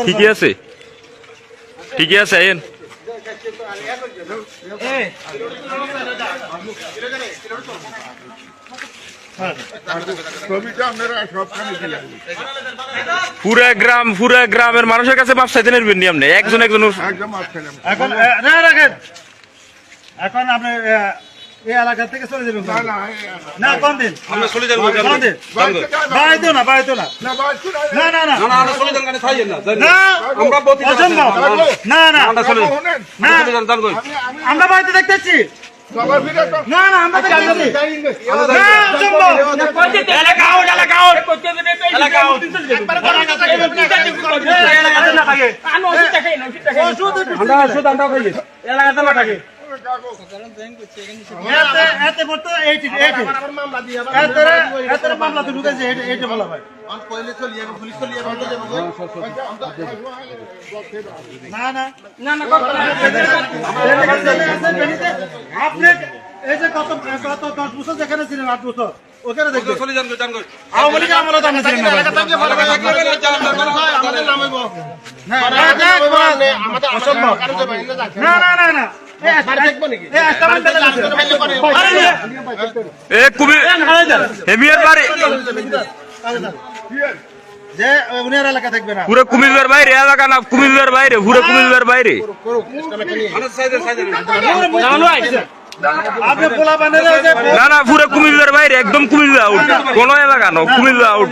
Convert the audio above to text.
ঠিকই আছে, ঠিকই আছে। আইন পুরা গ্রামের মানুষের কাছে মাপ চাইতে নেবেন নি আপনি, একজন একজন। এখন আপনি এই এলাকা থেকে চলে যাবেন না? কোন দিন আমরা চলে যাবো? কোন দিন? বাইতো না, বাইতো না, না না না না, আমরা চলে যান, খাইয়েন না না, আমরা বলতে না না, আমরা চলে যান, আমরা বাইতে দেখতেছি না না, আমরা দেখতেছি না, জম্বো এলাকা আউট, এলাকা আউট, এলাকা আউট, এলাকা না খাইয়ে আনো ওষুধ খাই না, ওষুধ আমরা খাইয়ে এলাকাতে না থাকে। এতে বলতো এইটি এইটি মামলা দিয়ে এতে মামলা তো ঢুকেছে, এইটা বলা ভাই পয়লে চলিয়ে পুলিশ চলিয়ে বলতে দেব না না না না, আপনি এই যে কত 10 বছর যেখানে ছিলেন, 8 বছর ওখানে দেখতে চলে যান, জানগো আওয়ামী লীগের আমলে তো আমরা ছিলাম না, এলাকা থেকে বড় ভাই আমাদের নামাইবো না, আমাদের অসম্ভব। না না না না, পুরো কুমিল্লার বাইরে এলাকা না, কুমিল্লার বাইরে, পুরো কুমিল্লার বাইরে। না না, পুরো কুমিল্লার বাইরে, একদম কুমিল্লা আউট, কোন এলাকা না, কুমিল্লা আউট।